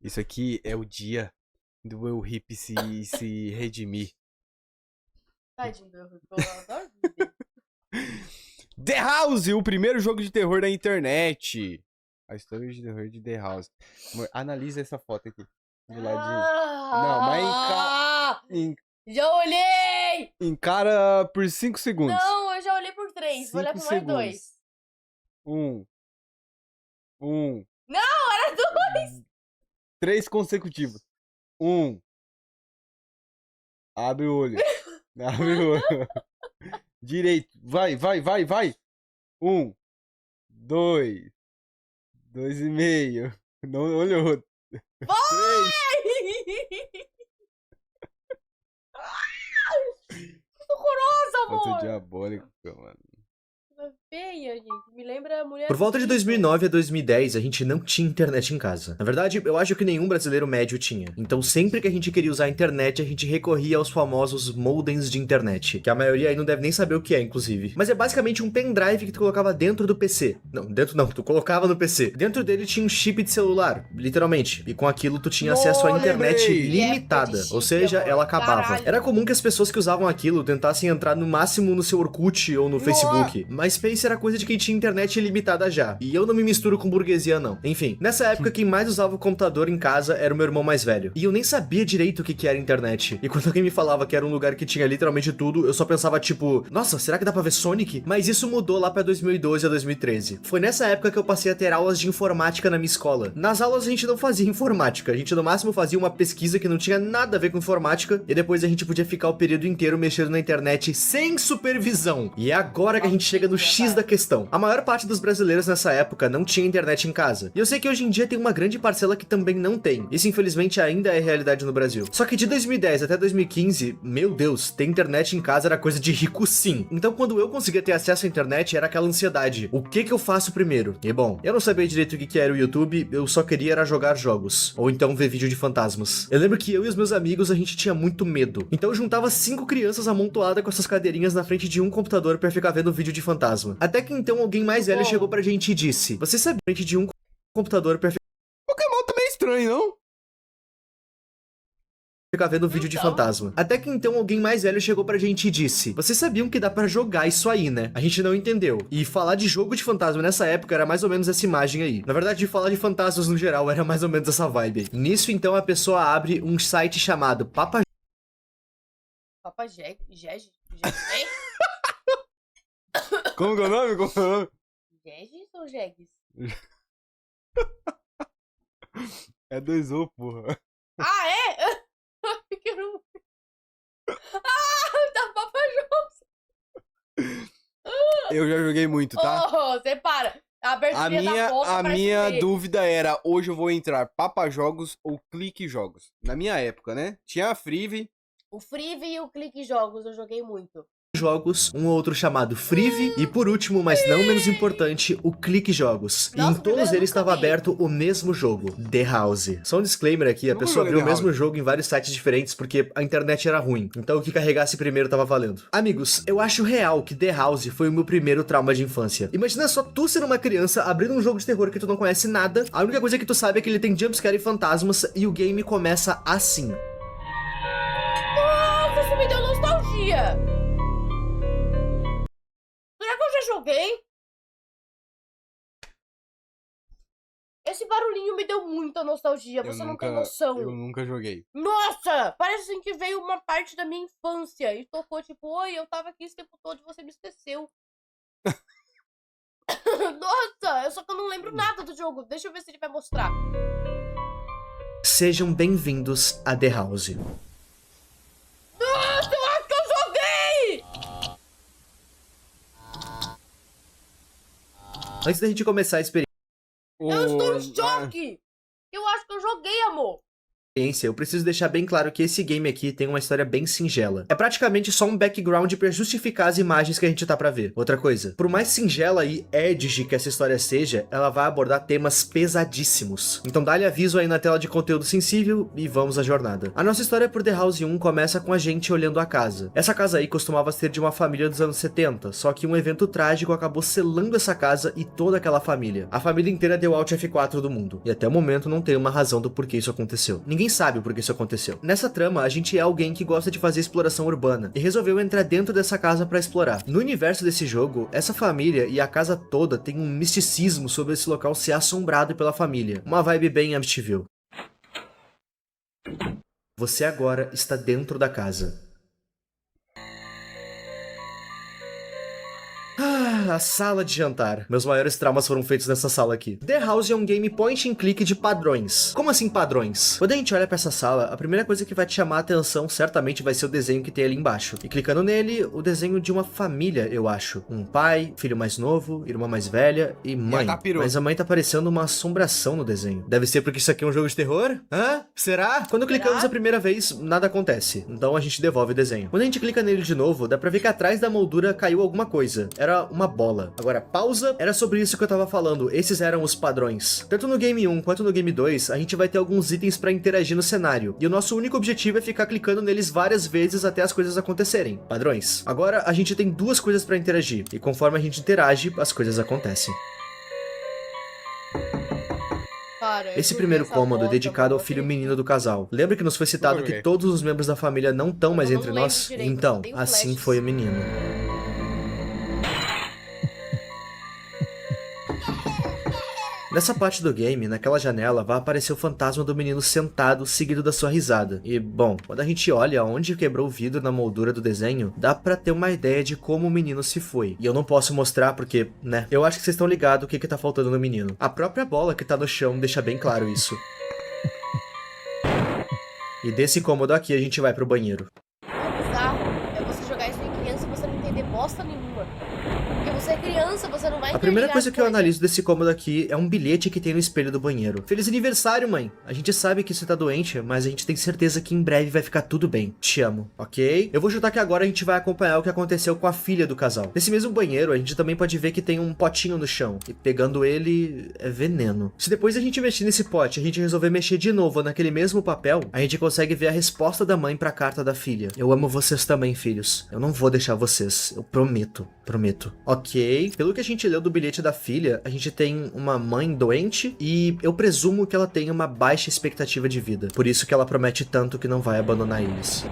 Isso aqui é o dia do eu hippie se redimir. Tadinho do Henrique, eu adoro o vídeo dele. The House, o primeiro jogo de terror da internet. A história de terror de The House. Amor, analisa essa foto aqui. Do ladinho. Não, mas Já olhei! encara por 5 segundos. Não, eu já olhei por 3. Vou olhar por mais 2. 1. Não, era 2! 3 consecutivos. 1. Abre o olho. Abre o olho. Direito. Vai. 1. 2. 2,5. Não olhou. 3. Que horrorosa, Foto amor! diabólica, mano. Feia, gente. Me lembra a mulher. Por volta de 2009 a 2010, a gente não tinha internet em casa. Na verdade, eu acho que nenhum brasileiro médio tinha. Então, sempre que a gente queria usar a internet, a gente recorria aos famosos modems de internet, que a maioria aí não deve nem saber o que é, inclusive. Mas é basicamente um pendrive que tu colocava dentro do PC. Não, tu colocava no PC. Dentro dele tinha um chip de celular, literalmente. E com aquilo tu tinha acesso à internet lembrei! limitada. Época de Ou chip, seja, amor. ela acabava. Caralho. Era comum que as pessoas que usavam aquilo tentassem entrar no máximo no seu Orkut ou no Facebook. MySpace era coisa de quem tinha internet ilimitada já. E eu não me misturo com burguesia, não. Enfim, nessa época quem mais usava o computador em casa era o meu irmão mais velho. E eu nem sabia direito o que era internet. E quando alguém me falava que era um lugar que tinha literalmente tudo, eu só pensava tipo, nossa, será que dá pra ver Sonic? Mas isso mudou lá pra 2012 a 2013. Foi nessa época que eu passei a ter aulas de informática na minha escola. Nas aulas a gente não fazia informática, a gente no máximo fazia uma pesquisa que não tinha nada a ver com informática, e depois a gente podia ficar o período inteiro mexendo na internet sem supervisão. E é agora que a gente chega no X da questão. A maior parte dos brasileiros nessa época não tinha internet em casa. E eu sei que hoje em dia tem uma grande parcela que também não tem. Isso infelizmente ainda é realidade no Brasil. Só que de 2010 até 2015, meu Deus, ter internet em casa era coisa de rico sim. Então quando eu conseguia ter acesso à internet era aquela ansiedade. O que eu faço primeiro? E bom, eu não sabia direito o que era o YouTube, eu só queria era jogar jogos. Ou então ver vídeo de fantasmas. Eu lembro que eu e os meus amigos a gente tinha muito medo. Então eu juntava 5 crianças amontoadas com essas cadeirinhas na frente de um computador pra ficar vendo vídeo de fantasma. Até que então alguém mais velho chegou pra gente e disse: você sabia que de um computador pra Pokémon também é estranho, não? ficar vendo vídeo de fantasma? Até que então alguém mais velho chegou pra gente e disse: vocês sabiam que dá pra jogar isso aí, né? A gente não entendeu. E falar de jogo de fantasma nessa época era mais ou menos essa imagem aí. Na verdade, falar de fantasmas no geral era mais ou menos essa vibe aí. Nisso então a pessoa abre um site chamado Papa Como que é o nome? Gegis ou Jegues? É 2O, porra. Ah, é? Que não... Tá Papa Jones. Eu já joguei muito, tá? Oh, você para. A abertura da volta A parece minha feio. dúvida era, hoje eu vou entrar Papa Jogos ou Clique Jogos? Na minha época, né? Tinha a Frive. O Frive e o Clique Jogos eu joguei muito. Jogos, um outro chamado Frive e por último, mas não menos importante, o Clique Jogos. E Nossa, em o primeiro todos eu eles nunca estava vi. aberto o mesmo jogo, The House. Só um disclaimer aqui, a Nunca pessoa joguei abriu o The mesmo House. jogo em vários sites diferentes porque a internet era ruim. Então o que carregasse primeiro tava valendo. Amigos, eu acho real que The House foi o meu primeiro trauma de infância. Imagina só tu ser uma criança abrindo um jogo de terror que tu não conhece nada, a única coisa que tu sabe é que ele tem jumpscare e fantasmas e o game começa assim. Nossa, isso me deu nostalgia. Será que eu já joguei? Esse barulhinho me deu muita nostalgia, você não tem noção. Eu nunca joguei. Nossa, parece assim que veio uma parte da minha infância e tocou tipo, oi, eu tava aqui esse tempo todo e você me esqueceu. Nossa, só que eu não lembro nada do jogo. Deixa eu ver se ele vai mostrar. Sejam bem-vindos a The House. Nossa, eu acho que eu joguei! Antes da gente começar a experiência, Eu estou em choque! Eu acho que eu joguei, amor. eu preciso deixar bem claro que esse game aqui tem uma história bem singela. É praticamente só um background pra justificar as imagens que a gente tá pra ver. Outra coisa, por mais singela e edgy que essa história seja, ela vai abordar temas pesadíssimos. Então dá-lhe aviso aí na tela de conteúdo sensível e vamos à jornada. A nossa história por The House 1 começa com a gente olhando a casa. Essa casa aí costumava ser de uma família dos anos 70, só que um evento trágico acabou selando essa casa e toda aquela família. A família inteira deu Alt F4 do mundo, e até o momento não tem uma razão do porquê isso aconteceu. Ninguém sabe o porquê isso aconteceu. Nessa trama, a gente é alguém que gosta de fazer exploração urbana e resolveu entrar dentro dessa casa pra explorar. No universo desse jogo, essa família e a casa toda tem um misticismo sobre esse local ser assombrado pela família. Uma vibe bem Amityville. Você agora está dentro da casa. A sala de jantar. Meus maiores traumas foram feitos nessa sala aqui. The House é um game point and click de padrões. Como assim padrões? Quando a gente olha pra essa sala, a primeira coisa que vai te chamar a atenção certamente vai ser o desenho que tem ali embaixo. E clicando nele, o desenho de uma família, eu acho. Um pai, filho mais novo, irmã mais velha e mãe. Mas a mãe tá parecendo uma assombração no desenho. Deve ser porque isso aqui é um jogo de terror? Hã? Será? Quando clicamos a primeira vez, nada acontece. Então a gente devolve o desenho. Quando a gente clica nele de novo, dá pra ver que atrás da moldura caiu alguma coisa. Era uma bola. Agora, pausa, era sobre isso que eu tava falando, esses eram os padrões. Tanto no Game 1 quanto no Game 2, a gente vai ter alguns itens pra interagir no cenário, e o nosso único objetivo é ficar clicando neles várias vezes até as coisas acontecerem. Padrões. Agora, a gente tem duas coisas pra interagir, e conforme a gente interage, as coisas acontecem. Cara, Esse primeiro cômodo é dedicado ao filho menino do casal. Lembra que nos foi citado que todos os membros da família não estão mais entre nós? Então, assim foi o menino. Nessa parte do game, naquela janela, vai aparecer o fantasma do menino sentado, seguido da sua risada. E, bom, quando a gente olha onde quebrou o vidro na moldura do desenho, dá pra ter uma ideia de como o menino se foi. E eu não posso mostrar porque, né, eu acho que vocês estão ligados o que tá faltando no menino. A própria bola que tá no chão deixa bem claro isso. E desse cômodo aqui a gente vai pro banheiro. O bizarro é você jogar isso em criança e você não entender bosta nenhuma. Porque você é criança, você não vai A primeira entender coisa que eu analiso desse cômodo aqui é um bilhete que tem no espelho do banheiro. Feliz aniversário, mãe! A gente sabe que você tá doente, mas a gente tem certeza que em breve vai ficar tudo bem. Te amo, ok? Eu vou chutar que agora a gente vai acompanhar o que aconteceu com a filha do casal. Nesse mesmo banheiro, a gente também pode ver que tem um potinho no chão. E pegando ele, é veneno. Se depois a gente mexer nesse pote e a gente resolver mexer de novo naquele mesmo papel, a gente consegue ver a resposta da mãe pra carta da filha. Eu amo vocês também, filhos. Eu não vou deixar vocês. Eu prometo. Prometo. Ok. Pelo que a gente leu do bilhete da filha, a gente tem uma mãe doente e eu presumo que ela tem uma baixa expectativa de vida. Por isso que ela promete tanto que não vai abandonar eles.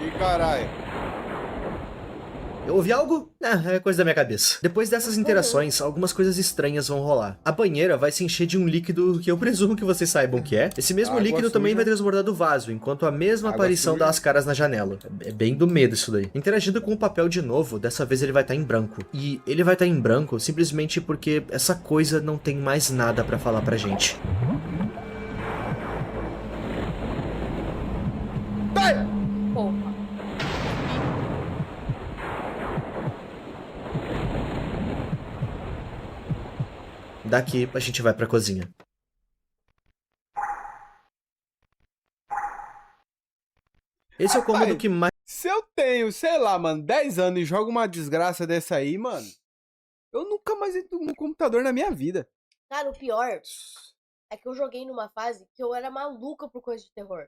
Ih, caralho. Eu ouvi algo? É coisa da minha cabeça. Depois dessas interações, algumas coisas estranhas vão rolar. A banheira vai se encher de um líquido que eu presumo que vocês saibam que é. Esse mesmo líquido também vai transbordar do vaso, enquanto a mesma aparição dá as caras na janela. É bem do medo isso daí. Interagindo com o papel de novo, dessa vez ele vai estar em branco. E ele vai estar em branco simplesmente porque essa coisa não tem mais nada pra falar pra gente. Porra. Daqui a gente vai pra cozinha. Esse é o cômodo que mais... Se eu tenho, sei lá, mano, 10 anos e jogo uma desgraça dessa aí, mano, eu nunca mais entro no computador na minha vida. Cara, o pior é que eu joguei numa fase que eu era maluca por coisa de terror.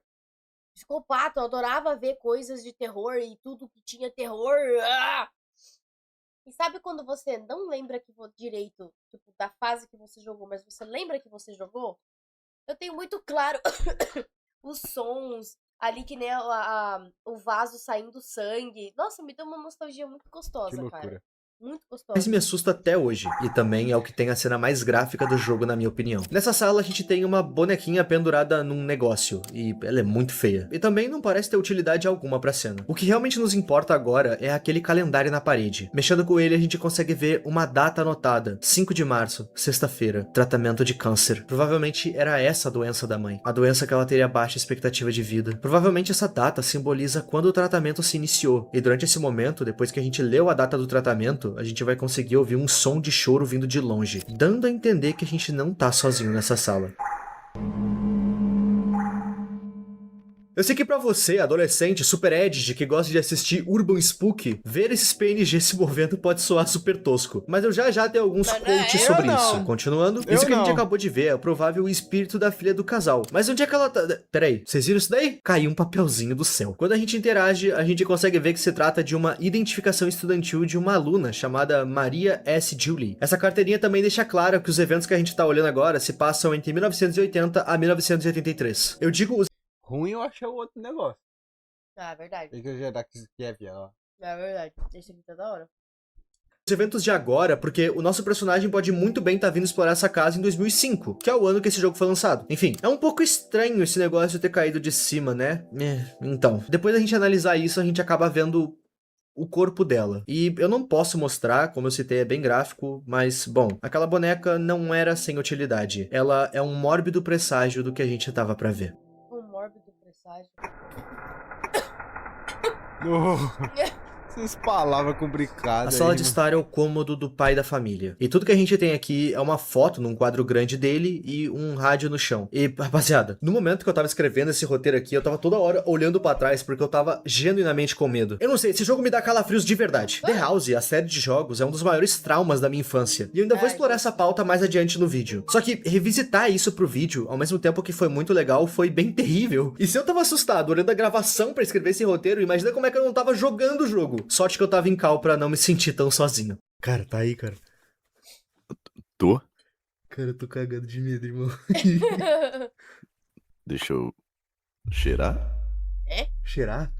Psicopata, eu adorava ver coisas de terror e tudo que tinha terror. Ah! E sabe quando você não lembra que direito, tipo, da fase que você jogou, mas você lembra que você jogou? Eu tenho muito claro os sons, ali que nem o vaso saindo sangue. Nossa, me deu uma nostalgia muito gostosa, Que loucura. cara. Muito gostosa. me assusta até hoje, e também é o que tem a cena mais gráfica do jogo, na minha opinião. Nessa sala a gente tem uma bonequinha pendurada num negócio, e ela é muito feia. E também não parece ter utilidade alguma pra cena. O que realmente nos importa agora é aquele calendário na parede. Mexendo com ele a gente consegue ver uma data anotada, 5 de março, sexta-feira, tratamento de câncer. Provavelmente era essa a doença da mãe, a doença que ela teria baixa expectativa de vida. Provavelmente essa data simboliza quando o tratamento se iniciou, e durante esse momento, depois que a gente leu a data do tratamento, a gente vai conseguir ouvir um som de choro vindo de longe, dando a entender que a gente não tá sozinho nessa sala. Eu sei que pra você, adolescente, super edgy, que gosta de assistir Urban Spook, ver esses PNG se movendo pode soar super tosco. Mas eu já tenho alguns Mas não é quotes eu sobre não. isso. Continuando, Eu isso que a gente não. acabou de ver é o provável espírito da filha do casal. Mas onde é que ela tá? Peraí, vocês viram isso daí? Caiu um papelzinho do céu. Quando a gente interage, a gente consegue ver que se trata de uma identificação estudantil de uma aluna chamada Maria S. Julie. Essa carteirinha também deixa claro que os eventos que a gente tá olhando agora se passam entre 1980 a 1983. Eu digo os Ruim eu achei o outro negócio. Ah, verdade. Tem que gerar que Kiev, ó. É verdade. Esse aqui tá da hora. eventos de agora, porque o nosso personagem pode muito bem estar vindo explorar essa casa em 2005, que é o ano que esse jogo foi lançado. Enfim, é um pouco estranho esse negócio de ter caído de cima, né? Então, depois da gente analisar isso, a gente acaba vendo o corpo dela. E eu não posso mostrar, como eu citei, é bem gráfico, mas, bom, aquela boneca não era sem utilidade. Ela é um mórbido presságio do que a gente tava pra ver. Um mórbido presságio. Essas palavras complicadas. A sala aí, de mano. estar é o cômodo do pai da família. E tudo que a gente tem aqui é uma foto num quadro grande dele e um rádio no chão. E, rapaziada, no momento que eu tava escrevendo esse roteiro aqui, eu tava toda hora olhando pra trás porque eu tava genuinamente com medo. Eu não sei, esse jogo me dá calafrios de verdade. The House, a série de jogos, é um dos maiores traumas da minha infância. E eu ainda vou explorar essa pauta mais adiante no vídeo. Só que revisitar isso pro vídeo, ao mesmo tempo que foi muito legal, foi bem terrível. E se eu tava assustado olhando a gravação pra escrever esse roteiro, imagina como é que eu não tava jogando o jogo. Sorte que eu tava em cal pra não me sentir tão sozinho. Cara, tá aí, cara. Tô? Cara, eu tô cagando de medo, irmão. Deixa eu cheirar. Cheirar?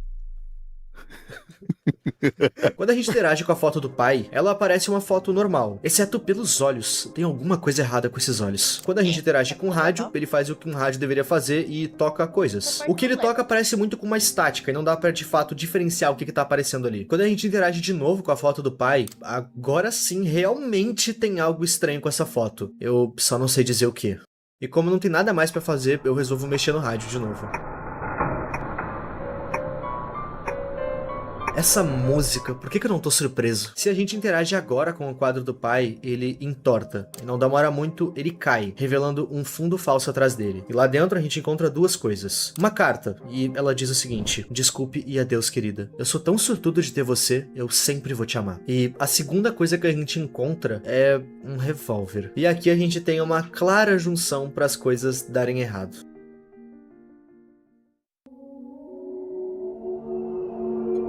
Quando a gente interage com a foto do pai, ela aparece uma foto normal, exceto pelos olhos. Tem alguma coisa errada com esses olhos. Quando a gente interage com o rádio, ele faz o que um rádio deveria fazer e toca coisas. O que ele toca parece muito com uma estática e não dá pra de fato diferenciar o que tá aparecendo ali. Quando a gente interage de novo com a foto do pai, agora sim realmente tem algo estranho com essa foto. Eu só não sei dizer o que. E como não tem nada mais pra fazer, eu resolvo mexer no rádio de novo. Essa música, por que eu não tô surpreso? Se a gente interage agora com o quadro do pai, ele entorta. E não demora muito, ele cai, revelando um fundo falso atrás dele. E lá dentro a gente encontra duas coisas. Uma carta, e ela diz o seguinte: desculpe e adeus, querida. Eu sou tão sortudo de ter você, eu sempre vou te amar. E a segunda coisa que a gente encontra é um revólver. E aqui a gente tem uma clara junção para as coisas darem errado.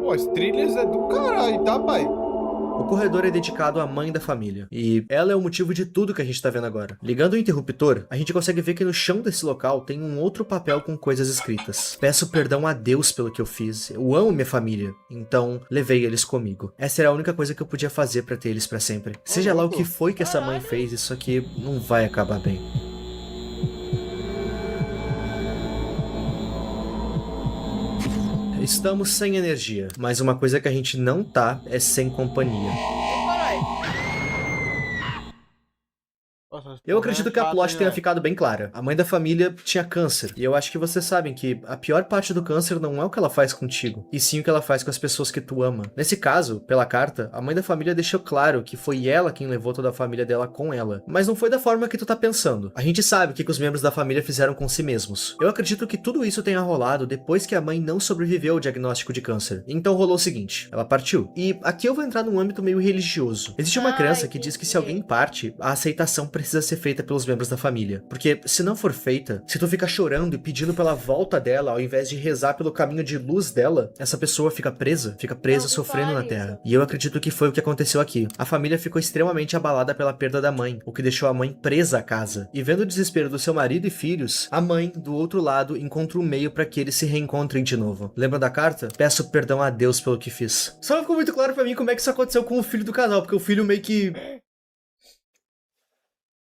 Pô, as trilhas é do caralho, tá, pai? O corredor é dedicado à mãe da família, e ela é o motivo de tudo que a gente tá vendo agora. Ligando o interruptor, a gente consegue ver que no chão desse local tem um outro papel com coisas escritas. Peço perdão a Deus pelo que eu fiz. Eu amo minha família, então levei eles comigo. Essa era a única coisa que eu podia fazer pra ter eles pra sempre. Seja lá o que foi que essa mãe fez, isso aqui não vai acabar bem. Estamos sem energia, mas uma coisa que a gente não tá é sem companhia. Eu acredito que a plot tenha ficado bem clara. A mãe da família tinha câncer, e eu acho que vocês sabem que a pior parte do câncer não é o que ela faz contigo, e sim o que ela faz com as pessoas que tu ama. Nesse caso, pela carta, a mãe da família deixou claro que foi ela quem levou toda a família dela com ela, mas não foi da forma que tu tá pensando. A gente sabe o que os membros da família fizeram com si mesmos. Eu acredito que tudo isso tenha rolado depois que a mãe não sobreviveu ao diagnóstico de câncer. Então rolou o seguinte, ela partiu. E aqui eu vou entrar num âmbito meio religioso. Existe uma crença que diz que se alguém parte, a aceitação precisa ser feita pelos membros da família. Porque se não for feita, se tu fica chorando e pedindo pela volta dela, ao invés de rezar pelo caminho de luz dela, essa pessoa fica presa sofrendo na Terra. E eu acredito que foi o que aconteceu aqui. A família ficou extremamente abalada pela perda da mãe, o que deixou a mãe presa à casa. E vendo o desespero do seu marido e filhos, a mãe, do outro lado, encontra um meio para que eles se reencontrem de novo. Lembra da carta? Peço perdão a Deus pelo que fiz. Só não ficou muito claro pra mim como é que isso aconteceu com o filho do casal, porque o filho meio que...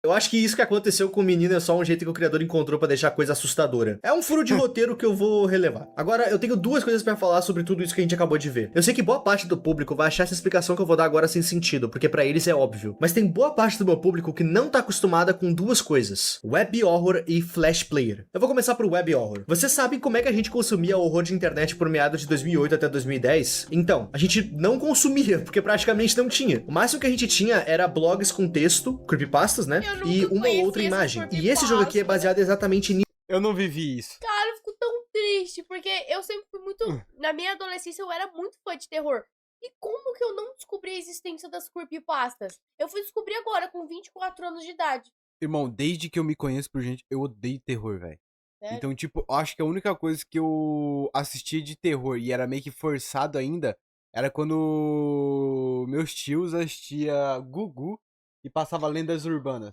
Eu acho que isso que aconteceu com o menino é só um jeito que o criador encontrou pra deixar a coisa assustadora. É um furo de roteiro que eu vou relevar. Agora, eu tenho duas coisas pra falar sobre tudo isso que a gente acabou de ver. Eu sei que boa parte do público vai achar essa explicação que eu vou dar agora sem sentido, porque pra eles é óbvio. Mas tem boa parte do meu público que não tá acostumada com duas coisas: web horror e flash player. Eu vou começar pro web horror. Vocês sabem como é que a gente consumia horror de internet por meados de 2008 até 2010? Então, a gente não consumia, porque praticamente não tinha. O máximo que a gente tinha era blogs com texto, creepypastas, né? E uma ou outra imagem. E esse jogo aqui é baseado exatamente nisso. Eu não vivi isso. Cara, eu fico tão triste. triste, porque eu sempre fui muito... Na minha adolescência, eu era muito fã de terror. E como que eu não descobri a existência das creepypastas? Eu fui descobrir agora, com 24 anos de idade. Irmão, desde que eu me conheço por gente, eu odeio terror, velho. Sério? Então, tipo, eu acho que a única coisa que eu assistia de terror e era meio que forçado ainda era quando meus tios assistiam Gugu e passava lendas urbanas.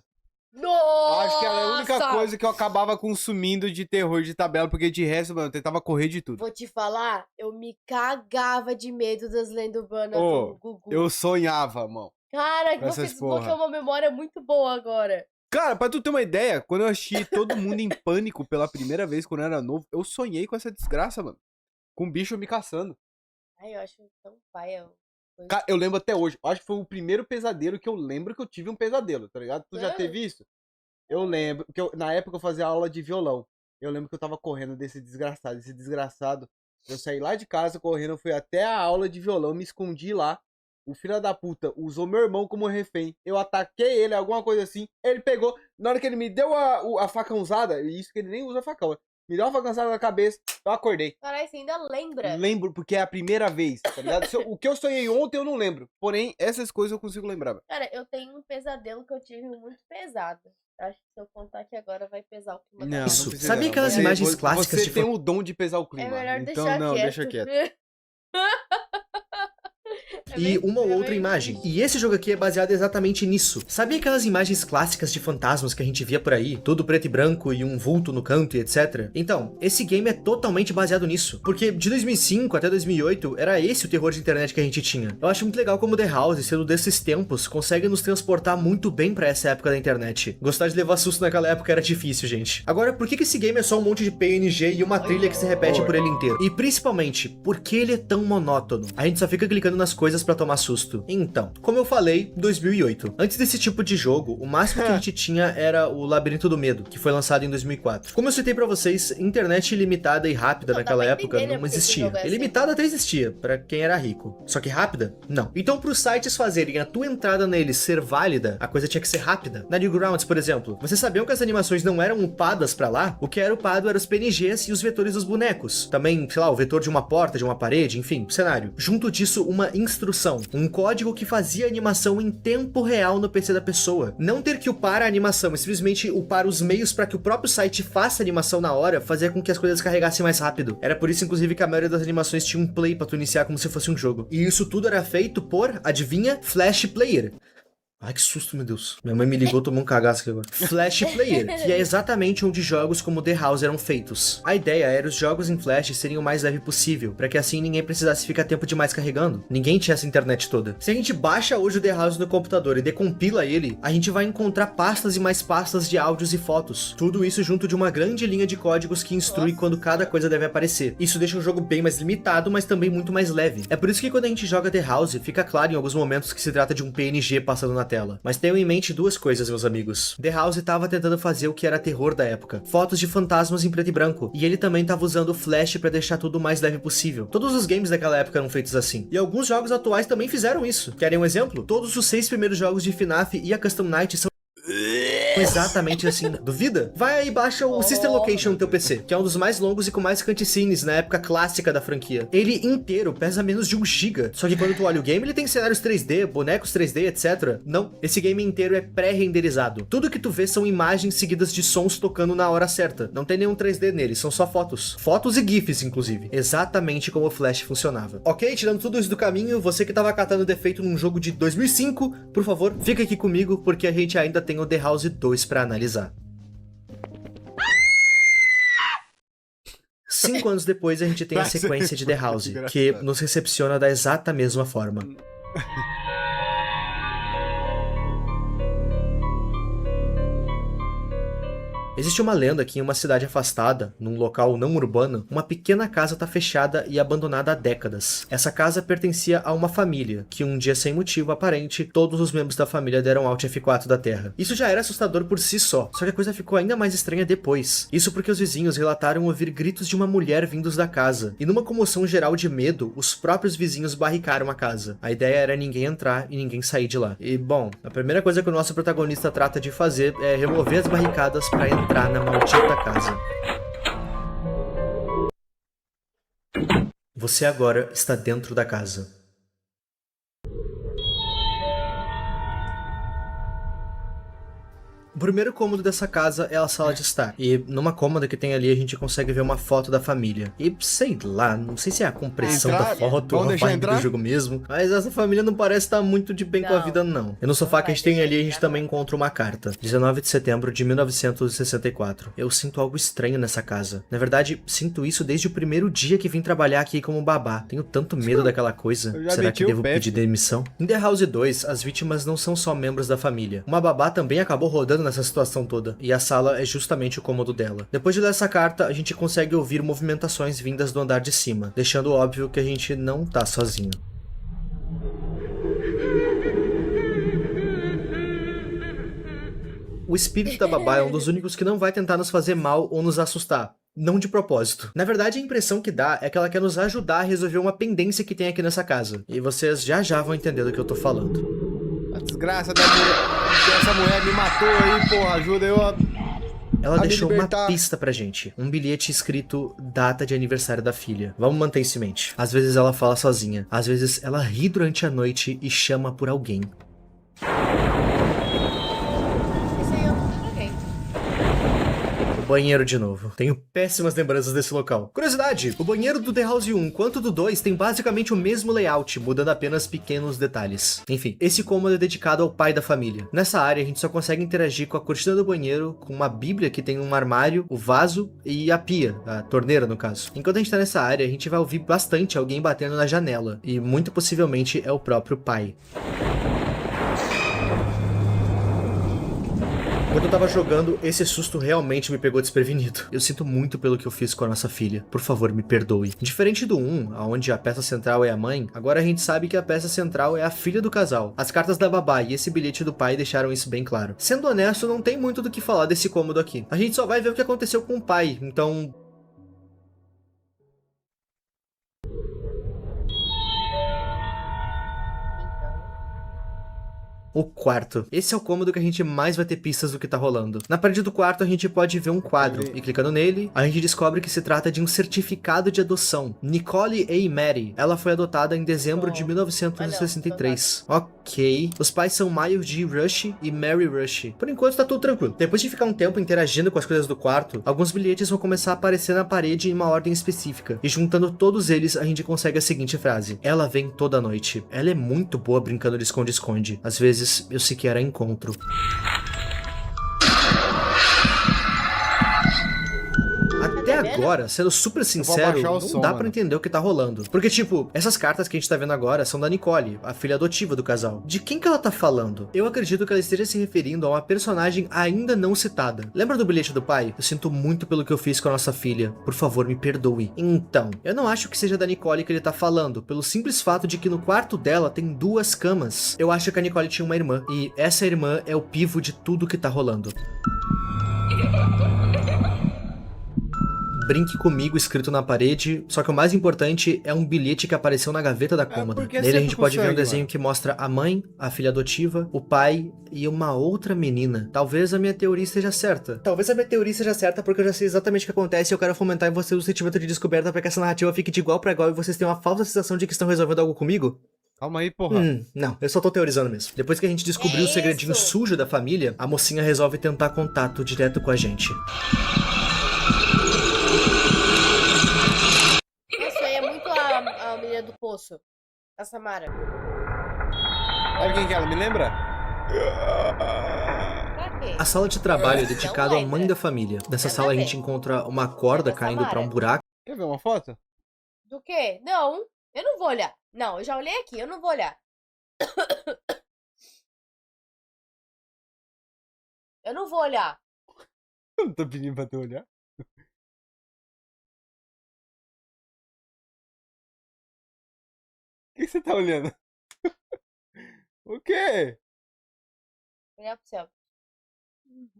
Nossa! Acho que era a única coisa que eu acabava consumindo de terror de tabela, porque de resto, mano, eu tentava correr de tudo. Vou te falar, eu me cagava de medo das lendas urbanas Ô, do Gugu. Eu sonhava, mano. Cara, com você essas desbloqueou porra. uma memória muito boa agora. Cara, pra tu ter uma ideia, quando eu assisti Todo Mundo em Pânico pela primeira vez, quando eu era novo, eu sonhei com essa desgraça, mano. Com um bicho me caçando. Ai, eu acho tão paia. Cara, eu lembro até hoje. Acho que foi o primeiro pesadelo que eu lembro que eu tive um pesadelo, tá ligado? Tu já Sério? teve isso? Eu lembro, que na época eu fazia aula de violão. Eu lembro que eu tava correndo desse desgraçado. Esse desgraçado, eu saí lá de casa correndo, fui até a aula de violão, me escondi lá. O filho da puta usou meu irmão como refém. Eu ataquei ele, alguma coisa assim. Ele pegou, na hora que ele me deu a facãozada, e isso que ele nem usa facão, me deu uma facãozada na cabeça, eu acordei. Caralho, você ainda lembra? Lembro, porque é a primeira vez, tá ligado? O que eu sonhei ontem eu não lembro. Porém, essas coisas eu consigo lembrar. Velho. Cara, eu tenho um pesadelo que eu tive muito pesado. Acho que se eu contar aqui agora vai pesar o clima. Não, Isso. não precisa Sabia não. aquelas Você- imagens você clássicas Você de tem o dom de pesar o clima. É melhor então deixar não, quieto. deixa quieto. E uma ou outra imagem. E esse jogo aqui é baseado exatamente nisso. Sabia aquelas imagens clássicas de fantasmas que a gente via por aí? Tudo preto e branco e um vulto no canto e etc. Então, esse game é totalmente baseado nisso. Porque de 2005 até 2008, era esse o terror de internet que a gente tinha. Eu acho muito legal como The House, sendo desses tempos, consegue nos transportar muito bem pra essa época da internet. Gostar de levar susto naquela época era difícil, gente. Agora, por que esse game é só um monte de PNG e uma trilha que se repete por ele inteiro? E principalmente, por que ele é tão monótono? A gente só fica clicando nas coisas pra tomar susto. Então, como eu falei, 2008. Antes desse tipo de jogo, o máximo que a gente tinha era o Labirinto do Medo, que foi lançado em 2004. Como eu citei pra vocês, internet ilimitada e rápida Não, dá naquela pra época entender, né, não porque esse existia. jogo é assim. Ilimitada até existia, pra quem era rico. Só que rápida? Não. Então, pros sites fazerem a tua entrada neles ser válida, a coisa tinha que ser rápida. Na Newgrounds, por exemplo, vocês sabiam que as animações não eram upadas pra lá? O que era upado eram os PNGs e os vetores dos bonecos. Também, sei lá, o vetor de uma porta, de uma parede, enfim, cenário. Junto disso, uma instrução. Um código que fazia a animação em tempo real no PC da pessoa. Não ter que upar a animação, mas simplesmente upar os meios para que o próprio site faça a animação na hora, fazia com que as coisas carregassem mais rápido. Era por isso, inclusive, que a maioria das animações tinha um play pra tu iniciar como se fosse um jogo. E isso tudo era feito por, adivinha, Flash Player. Ai, que susto, meu Deus. Minha mãe me ligou, tomou um cagaço aqui agora. Flash Player, que é exatamente onde jogos como The House eram feitos. A ideia era os jogos em Flash serem o mais leve possível, para que assim ninguém precisasse ficar tempo demais carregando. Ninguém tinha essa internet toda. Se a gente baixa hoje o The House no computador e decompila ele, a gente vai encontrar pastas e mais pastas de áudios e fotos. Tudo isso junto de uma grande linha de códigos que instrui quando cada coisa deve aparecer. Isso deixa o jogo bem mais limitado, mas também muito mais leve. É por isso que quando a gente joga The House, fica claro em alguns momentos que se trata de um PNG passando na tela. Mas tenham em mente duas coisas, meus amigos. The House estava tentando fazer o que era terror da época. Fotos de fantasmas em preto e branco. E ele também estava usando o Flash para deixar tudo o mais leve possível. Todos os games daquela época eram feitos assim. E alguns jogos atuais também fizeram isso. Querem um exemplo? Todos os 6 primeiros jogos de FNAF e a Custom Night são exatamente assim. Duvida? Vai aí e baixa o Sister Location no teu PC, que é um dos mais longos e com mais cutscenes na época clássica da franquia. Ele inteiro pesa menos de 1 GB. Só que quando tu olha o game, ele tem cenários 3D, bonecos 3D, etc. Não, esse game inteiro é pré-renderizado. Tudo que tu vê são imagens seguidas de sons tocando na hora certa. Não tem nenhum 3D nele, são só fotos. Fotos e GIFs, inclusive. Exatamente como o Flash funcionava. Ok, tirando tudo isso do caminho, você que tava catando defeito num jogo de 2005, por favor, fica aqui comigo, porque a gente ainda tem o The House 2 pra analisar. 5 anos depois a gente tem a sequência de The House, que nos recepciona da exata mesma forma. Existe uma lenda que em uma cidade afastada, num local não urbano, uma pequena casa tá fechada e abandonada há décadas. Essa casa pertencia a uma família, que um dia sem motivo aparente, todos os membros da família deram Alt F4 da terra. Isso já era assustador por si só que a coisa ficou ainda mais estranha depois. Isso porque os vizinhos relataram ouvir gritos de uma mulher vindos da casa, e numa comoção geral de medo, os próprios vizinhos barricaram a casa. A ideia era ninguém entrar e ninguém sair de lá. E, bom, a primeira coisa que o nosso protagonista trata de fazer é remover as barricadas para entrar na maldita casa. Você agora está dentro da casa. O primeiro cômodo dessa casa é a sala de estar. E numa cômoda que tem ali a gente consegue ver uma foto da família. E sei lá, não sei se é a compressão Entrar? da foto Vamos ou a deixar vibe entrar? do jogo mesmo. Mas essa família não parece estar muito de bem com a Não. vida, não. E no sofá Não que a vai gente tem deixar ali a gente entrar, também não. encontra uma carta. 19 de setembro de 1964. Eu sinto algo estranho nessa casa. Na verdade, sinto isso desde o primeiro dia que vim trabalhar aqui como babá. Tenho tanto medo daquela coisa. Eu já Será meti que o devo pé, pedir filho. demissão? Em The House 2, as vítimas não são só membros da família. Uma babá também acabou rodando nessa situação toda. E a sala é justamente o cômodo dela. Depois de ler essa carta, a gente consegue ouvir movimentações vindas do andar de cima, deixando óbvio que a gente não tá sozinho. O espírito da babá é um dos únicos que não vai tentar nos fazer mal ou nos assustar. Não de propósito. Na verdade, a impressão que dá é que ela quer nos ajudar a resolver uma pendência que tem aqui nessa casa. E vocês já vão entender do que eu tô falando. A desgraça dessa mulher me matou aí, porra. Ajuda eu a... Ela me deixou uma libertar. pista pra gente. Um bilhete escrito data de aniversário da filha. Vamos manter isso em mente. Às vezes ela fala sozinha. Às vezes ela ri durante a noite e chama por alguém. Esse aí eu não joguei. Banheiro de novo. Tenho péssimas lembranças desse local. Curiosidade, o banheiro do The House 1 quanto do 2 tem basicamente o mesmo layout, mudando apenas pequenos detalhes. Enfim, esse cômodo é dedicado ao pai da família. Nessa área, a gente só consegue interagir com a cortina do banheiro, com uma bíblia que tem um armário, o vaso e a pia, a torneira no caso. Enquanto a gente tá nessa área, a gente vai ouvir bastante alguém batendo na janela, e muito possivelmente é o próprio pai. Quando eu tava jogando, esse susto realmente me pegou desprevenido. Eu sinto muito pelo que eu fiz com a nossa filha. Por favor, me perdoe. Diferente do 1, onde a peça central é a mãe, agora a gente sabe que a peça central é a filha do casal. As cartas da babá e esse bilhete do pai deixaram isso bem claro. Sendo honesto, não tem muito do que falar desse cômodo aqui. A gente só vai ver o que aconteceu com o pai, então... O quarto. Esse é o cômodo que a gente mais vai ter pistas do que tá rolando. Na parede do quarto a gente pode ver um quadro, e clicando nele, a gente descobre que se trata de um certificado de adoção. Nicole A. Mary. Ela foi adotada em dezembro de 1963. Ok. Os pais são Miles G. Rush e Mary Rush. Por enquanto tá tudo tranquilo. Depois de ficar um tempo interagindo com as coisas do quarto, alguns bilhetes vão começar a aparecer na parede em uma ordem específica. E juntando todos eles, a gente consegue a seguinte frase. Ela vem toda noite. Ela é muito boa brincando de esconde-esconde. Às vezes, eu sequer a encontro. Até agora, sendo super sincero, baixar o não som, dá mano. pra entender o que tá rolando. Porque, tipo, essas cartas que a gente tá vendo agora são da Nicole, a filha adotiva do casal. De quem que ela tá falando? Eu acredito que ela esteja se referindo a uma personagem ainda não citada. Lembra do bilhete do pai? Eu sinto muito pelo que eu fiz com a nossa filha. Por favor, me perdoe. Então, eu não acho que seja da Nicole que ele tá falando, pelo simples fato de que no quarto dela tem 2 camas. Eu acho que a Nicole tinha uma irmã, e essa irmã é o pivo de tudo que tá rolando. Brinque comigo escrito na parede, só que o mais importante é um bilhete que apareceu na gaveta da cômoda. por que Nele a sempre gente com pode ver um sangue, desenho mano? que mostra a mãe, a filha adotiva, o pai e uma outra menina. Talvez a minha teoria esteja certa. Talvez a minha teoria esteja certa porque eu já sei exatamente o que acontece e eu quero fomentar em vocês o sentimento de descoberta para que essa narrativa fique de igual para igual e vocês tenham a falsa sensação de que estão resolvendo algo comigo. Calma aí, porra. Não, eu só tô teorizando mesmo. Depois que a gente descobriu o segredinho isso? sujo da família, a mocinha resolve tentar contato direto com a gente. Isso aí é muito a menina do poço. A Samara. Sabe quem que ela me lembra? Pra quê? A sala de trabalho é Não dedicada à lembra. mãe da família. Nessa Nada sala a a ver. gente encontra uma corda É da caindo pra um Samara. buraco. Quer ver uma foto? Do quê? Não, eu não vou olhar. Não, eu já olhei aqui, eu não vou olhar. Eu não vou olhar. Eu não tô pedindo pra tu olhar. O que você tá olhando? O quê? Olhar pro céu.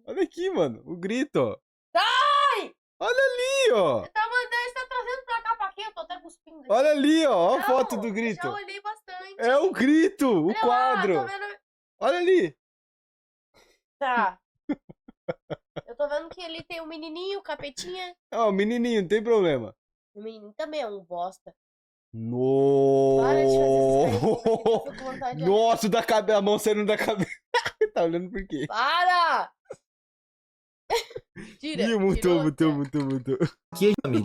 Olha aqui, mano. O grito. Sai! Olha ali, ó. Você tá trazendo pra cá, pra quê? Eu tô até cuspindo. aqui. Olha ali, ó. Olha a Não, foto do eu grito. já olhei bastante. É o grito, o Olha lá, quadro. tô vendo... Olha ali. Tá. Eu tô vendo que ele tem um menininho, capetinha. Ó, o menininho, não tem problema. O menino também é um bosta. Para de fazer essas No... perguntas que eu fico com vontade de... Nossa, a mão saindo da cabeça. Tá olhando por quê? Para! Tira. Ih, mutou. Aqui, família.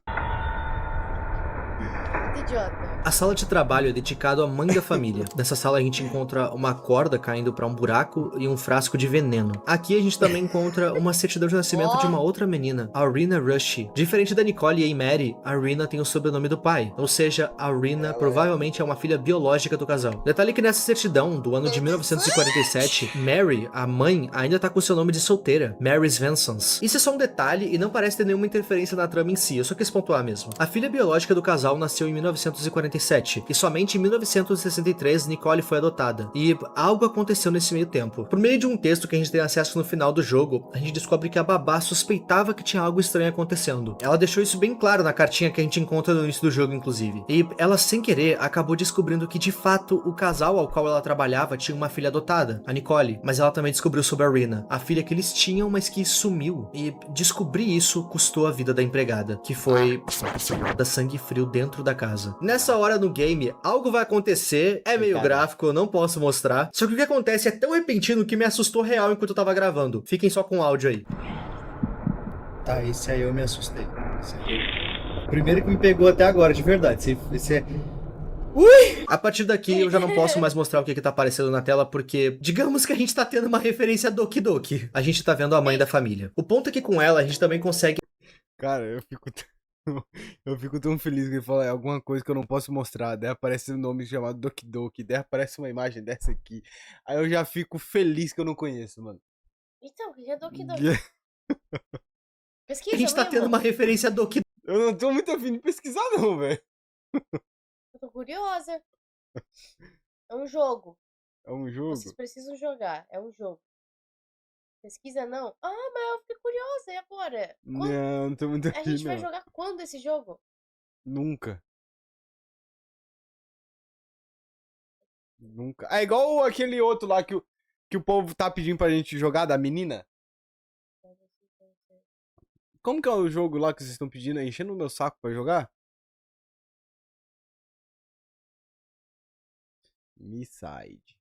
Muito idiota. A sala de trabalho é dedicado à mãe da família. Nessa sala a gente encontra uma corda caindo pra um buraco e um frasco de veneno. Aqui a gente também encontra uma certidão de nascimento de uma outra menina, a Rena Rush. Diferente da Nicole e Mary, a Rena tem o sobrenome do pai. Ou seja, a Rena provavelmente é uma filha biológica do casal. Detalhe que nessa certidão, do ano de 1947, Mary, a mãe, ainda tá com seu nome de solteira, Mary Svensson. Isso é só um detalhe e não parece ter nenhuma interferência na trama em si, eu só quis pontuar mesmo. A filha biológica do casal nasceu em 1947. E somente em 1963 Nicole foi adotada. E algo aconteceu nesse meio tempo. Por meio de um texto que a gente tem acesso no final do jogo, a gente descobre que a babá suspeitava que tinha algo estranho acontecendo. Ela deixou isso bem claro na cartinha que a gente encontra no início do jogo, inclusive. E ela, sem querer, acabou descobrindo que de fato o casal ao qual ela trabalhava tinha uma filha adotada, a Nicole. Mas ela também descobriu sobre a Rena, a filha que eles tinham, mas que sumiu. E descobrir isso custou a vida da empregada, que foi da sangue frio dentro da casa. Nessa hora no game, algo vai acontecer, é meio gráfico, eu não posso mostrar. Só que o que acontece é tão repentino que me assustou real enquanto eu tava gravando. Fiquem só com o áudio aí. Tá, esse aí eu me assustei. O primeiro que me pegou até agora, de verdade. Esse é... Ui! A partir daqui eu já não posso mais mostrar o que tá aparecendo na tela, porque digamos que a gente tá tendo uma referência a Doki Doki. A gente tá vendo a mãe da família. O ponto é que com ela a gente também consegue... Cara, eu fico tão feliz que ele fala alguma coisa que eu não posso mostrar. Daí aparece um nome chamado Doki Doki. Daí aparece uma imagem dessa aqui. Aí eu já fico feliz que eu não conheço, mano. Então, o que é Doki Doki? Pesquisa A gente tá tendo uma referência a Doki Doki. Eu não tô muito afim de pesquisar, não, velho. Eu tô curiosa. É um jogo. É um jogo? Vocês precisam jogar. É um jogo. Pesquisa não? Ah, mas eu fiquei curiosa. E agora? Não, não tô muito afim, A gente vai não. jogar quando esse jogo? Nunca. Nunca. É igual aquele outro lá que o povo tá pedindo pra gente jogar, da menina. Como que é o jogo lá que vocês estão pedindo aí? Enchendo o meu saco pra jogar? Misside.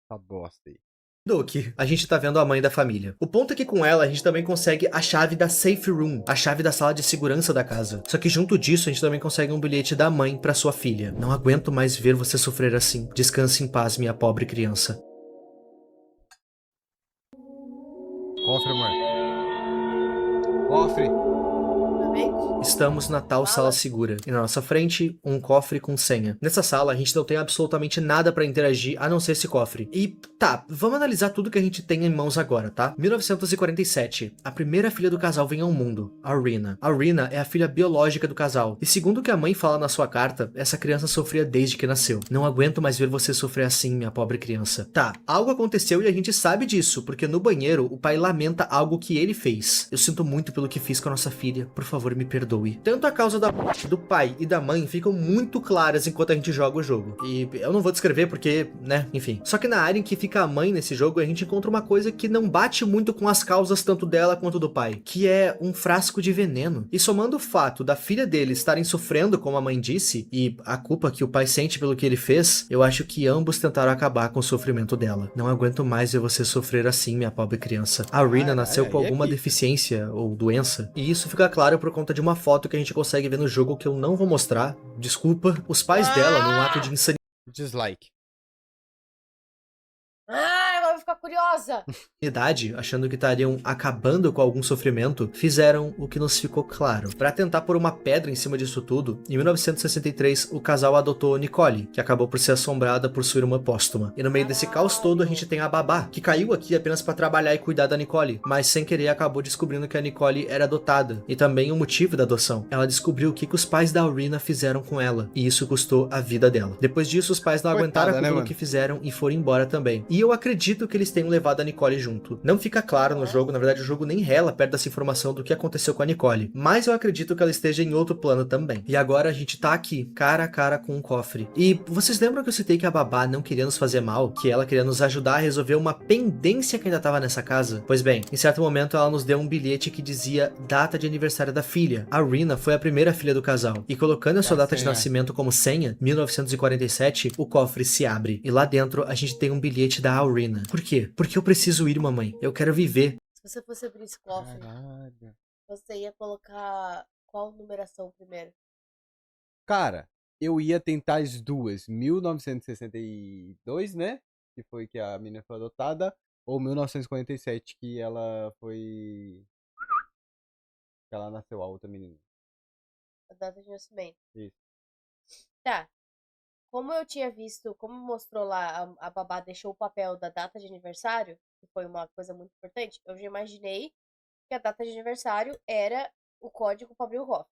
Essa bosta aí. Doki, a gente tá vendo a mãe da família. O ponto é que com ela a gente também consegue a chave da safe room, a chave da sala de segurança da casa. Só que junto disso a gente também consegue um bilhete da mãe pra sua filha. Não aguento mais ver você sofrer assim. Descanse em paz, minha pobre criança. Cofre, amor. Cofre. Estamos na tal sala segura, e na nossa frente, um cofre com senha. Nessa sala, a gente não tem absolutamente nada pra interagir, a não ser esse cofre. E tá, vamos analisar tudo que a gente tem em mãos agora, tá? 1947, a primeira filha do casal vem ao mundo, a Rena. A Rena é a filha biológica do casal, e segundo o que a mãe fala na sua carta, essa criança sofria desde que nasceu. Não aguento mais ver você sofrer assim, minha pobre criança. Tá, algo aconteceu e a gente sabe disso, porque no banheiro, o pai lamenta algo que ele fez. Eu sinto muito pelo que fiz com a nossa filha, por favor me perdoe. Tanto a causa do pai e da mãe ficam muito claras enquanto a gente joga o jogo. E eu não vou descrever porque, né, enfim. Só que na área em que fica a mãe nesse jogo, a gente encontra uma coisa que não bate muito com as causas tanto dela quanto do pai, que é um frasco de veneno. E somando o fato da filha dele estarem sofrendo, como a mãe disse, e a culpa que o pai sente pelo que ele fez, eu acho que ambos tentaram acabar com o sofrimento dela. Não aguento mais ver você sofrer assim, minha pobre criança. A Rena nasceu com alguma deficiência ou doença, e isso fica claro por conta de uma foto que a gente consegue ver no jogo que eu não vou mostrar. Desculpa. Os pais dela, num ato de insanidade, Dislike. Ah, agora eu vou ficar curiosa. achando que estariam acabando com algum sofrimento, fizeram o que nos ficou claro. Para tentar pôr uma pedra em cima disso tudo, em 1963 o casal adotou Nicole, que acabou por ser assombrada por sua irmã póstuma. E no meio desse caos todo a gente tem a babá, que caiu aqui apenas para trabalhar e cuidar da Nicole, mas sem querer acabou descobrindo que a Nicole era adotada, e também o motivo da adoção. Ela descobriu o que os pais da Rena fizeram com ela, e isso custou a vida dela. Depois disso, os pais não aguentaram aquilo que fizeram e foram embora também. E eu acredito que eles tenham levado a Nicole junto. Não fica claro no jogo, na verdade o jogo nem rela perto dessa informação do que aconteceu com a Nicole, mas eu acredito que ela esteja em outro plano também. E agora a gente tá aqui, cara a cara com um cofre. E vocês lembram que eu citei que a babá não queria nos fazer mal, que ela queria nos ajudar a resolver uma pendência que ainda tava nessa casa? Pois bem, em certo momento ela nos deu um bilhete que dizia data de aniversário da filha. A Rina foi a primeira filha do casal, e colocando a sua data de nascimento como senha, 1947, o cofre se abre. E lá dentro a gente tem um bilhete da Aurina. Por quê? Porque eu preciso ir, mamãe. Eu quero viver. Se você fosse abrir esse cofre, Caralho. você ia colocar qual numeração primeiro? Cara, eu ia tentar as duas. 1962, né? Que foi que a menina foi adotada. Ou 1947, que ela foi... Que ela nasceu, a outra menina. A data de nascimento. Isso. Tá. Como eu tinha visto, como mostrou lá, a babá deixou o papel da data de aniversário, que foi uma coisa muito importante, eu já imaginei que a data de aniversário era o código para abrir o cofre.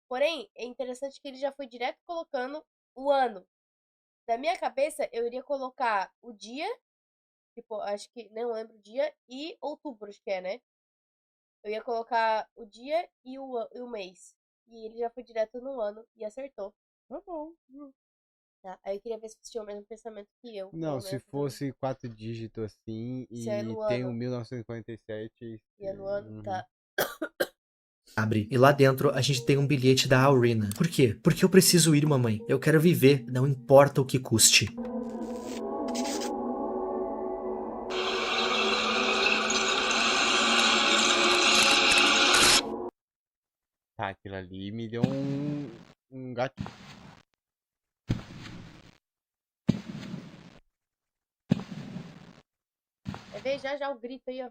Porém, é interessante que ele já foi direto colocando o ano. Da minha cabeça, eu iria colocar o dia, tipo, acho que, não lembro o dia, e outubro, acho que é, né? Eu ia colocar o dia e o mês. E ele já foi direto no ano e acertou. Tá bom. Tá? Aí eu queria ver se você tinha o mesmo pensamento que eu. Não, pelo se menos, fosse 4 dígitos assim Se é e no tem o ano. 1947. E é no ano, Uhum. tá. Abre. E lá dentro a gente tem um bilhete da Aurina. Por quê? Porque eu preciso ir, mamãe. Eu quero viver, não importa o que custe. Tá, aquilo ali me deu um gato. É ver já o grito aí, ó.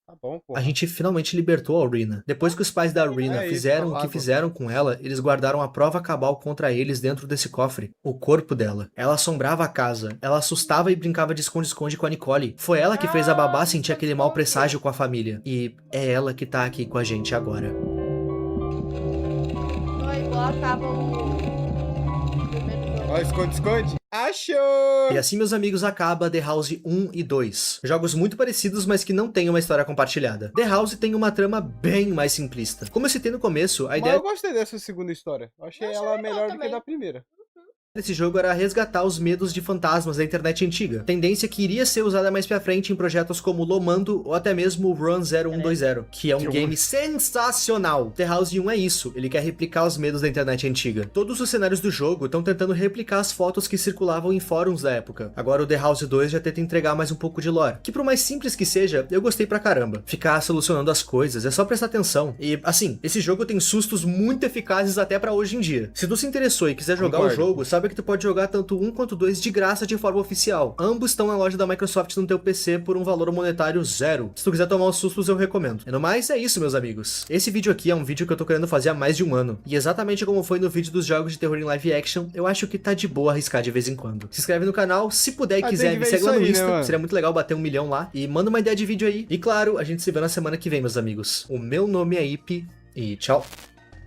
Tá bom, pô. A gente finalmente libertou a Aurina. Depois que os pais da Aurina É isso, fizeram o que água. fizeram com ela, eles guardaram a prova cabal contra eles dentro desse cofre. O corpo dela. Ela assombrava a casa. Ela assustava e brincava de esconde-esconde com a Nicole. Foi ela que fez a babá sentir aquele mau presságio com a família. E é ela que tá aqui com a gente agora. Ó, igual acaba o primeiro jogo. Ó, esconde. Achou! E assim, meus amigos, acaba The House 1 e 2. Jogos muito parecidos, mas que não têm uma história compartilhada. The House tem uma trama bem mais simplista. Como eu citei no começo, a Mas ideia eu gostei dessa segunda história. Eu achei Eu achei ela legal melhor do que também. da primeira. desse jogo era resgatar os medos de fantasmas da internet antiga, tendência que iria ser usada mais pra frente em projetos como Lomando ou até mesmo Run 0120, que é um game sensacional. The House 1 é isso, ele quer replicar os medos da internet antiga. Todos os cenários do jogo estão tentando replicar as fotos que circulavam em fóruns da época. Agora o The House 2 já tenta entregar mais um pouco de lore, que por mais simples que seja, eu gostei pra caramba. Ficar solucionando as coisas, é só prestar atenção. E assim, esse jogo tem sustos muito eficazes até pra hoje em dia. Se tu se interessou e quiser jogar Concordo. o jogo, sabe que tu pode jogar tanto um quanto dois de graça de forma oficial. Ambos estão na loja da Microsoft no teu PC por um valor monetário zero. Se tu quiser tomar os sustos, eu recomendo. E no mais, é isso, meus amigos. Esse vídeo aqui é um vídeo que eu tô querendo fazer há mais de um ano. E exatamente como foi no vídeo dos jogos de terror em live action, eu acho que tá de boa arriscar de vez em quando. Se inscreve no canal, se puder e Ah, quiser, tem que me ver segue lá isso no aí, né, Insta, mano? seria muito legal bater 1 milhão lá. E manda uma ideia de vídeo aí. E claro, a gente se vê na semana que vem, meus amigos. O meu nome é Ipe e tchau.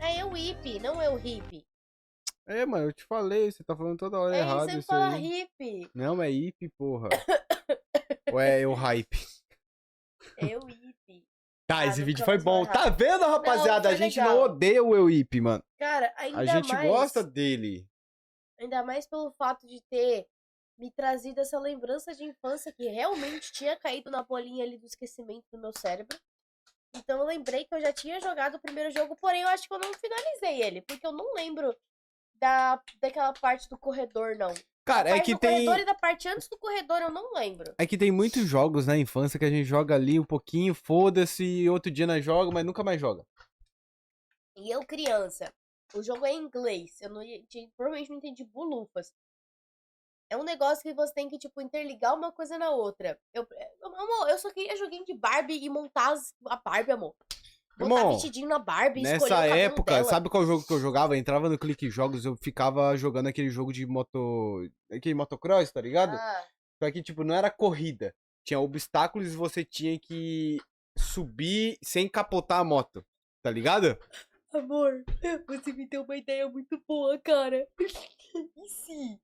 É eu hippie, não eu hippie. É, mano, eu te falei, você tá falando toda hora Aí errado você isso fala aí. hippie. Não, é hip, porra. Ou é o hype? Eu hippie. Tá, Ah, esse nunca vídeo foi mais bom. falei Tá errado. vendo, rapaziada? foi A gente legal. não odeia o Euip, mano. Cara, ainda A gente mais, gosta dele. ainda mais pelo fato de ter me trazido essa lembrança de infância que realmente tinha caído na bolinha ali do esquecimento do meu cérebro. Então eu lembrei que eu já tinha jogado o primeiro jogo, porém eu acho que eu não finalizei ele, porque eu não lembro daquela parte do corredor, não. Cara, a é parte que do corredor tem. e da parte antes do corredor eu não lembro. É que tem muitos jogos na infância que a gente joga ali um pouquinho, foda-se, e outro dia nós joga, mas nunca mais joga. E eu, criança, o jogo é em inglês, eu não, provavelmente não entendi bulufas. É um negócio que você tem que, tipo, interligar uma coisa na outra. Amor, eu só queria joguinho de Barbie e montar a Barbie, amor. Botar Irmão, vestidinho na Barbie, escolher o Nessa cabelo época, dela. sabe qual jogo que eu jogava? Eu entrava no Clique Jogos, eu ficava jogando aquele jogo de moto. Aquele motocross, tá ligado? Ah, Só que, tipo, não era corrida. Tinha obstáculos e você tinha que subir sem capotar a moto. Tá ligado? amor, você me deu uma ideia muito boa, cara. E se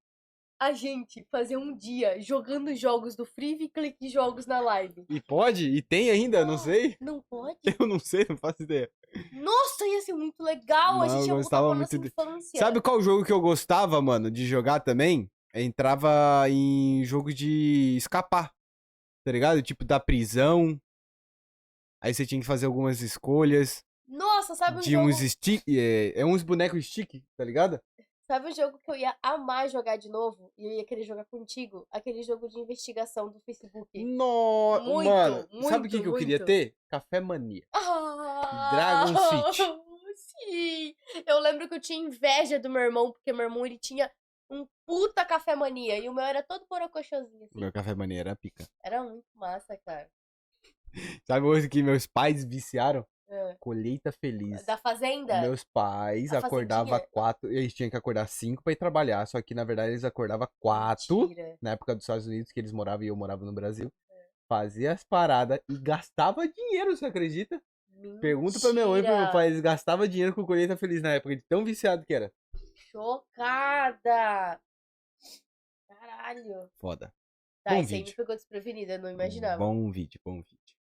a gente fazer um dia jogando jogos do Free Click Jogos na live. E pode? E tem ainda? Não sei. Não pode? Eu não sei, não faço ideia. Nossa, ia ser muito legal. Não, A gente eu ia gostava voltar pra muito nossa infância. Sabe qual jogo que eu gostava, mano, de jogar também? Entrava em jogo de escapar, tá ligado? Tipo, da prisão. Aí você tinha que fazer algumas escolhas. Nossa, sabe um De jogo... uns stick. É uns bonecos stick, tá ligado? Sabe um jogo que eu ia amar jogar de novo? E eu ia querer jogar contigo? Aquele jogo de investigação do Facebook. Nossa, Muito, mano. muito, Sabe o que eu queria muito. ter? Café Mania. Ah, Dragon City. Sim! Eu lembro que eu tinha inveja do meu irmão, porque meu irmão ele tinha um puta café mania. E o meu era todo borocochosinho, assim. Meu Café Mania era pica. Era muito massa, cara. Sabe hoje que meus pais viciaram? É. Colheita Feliz. Da Fazenda? Meus pais A acordavam Fazendinha? 4, eles tinham que acordar 5 pra ir trabalhar, só que na verdade eles acordavam 4, Mentira. na época dos Estados Unidos, que eles moravam e eu morava no Brasil, fazia as paradas e gastava dinheiro, você acredita? Pergunta pra minha mãe e pro meu pai, eles gastavam dinheiro com Colheita Feliz na época, de tão viciado que era. Chocada! Caralho. Foda. Tá, Bom isso aí me vídeo. pegou desprevenida, eu não imaginava. Bom vídeo, bom vídeo.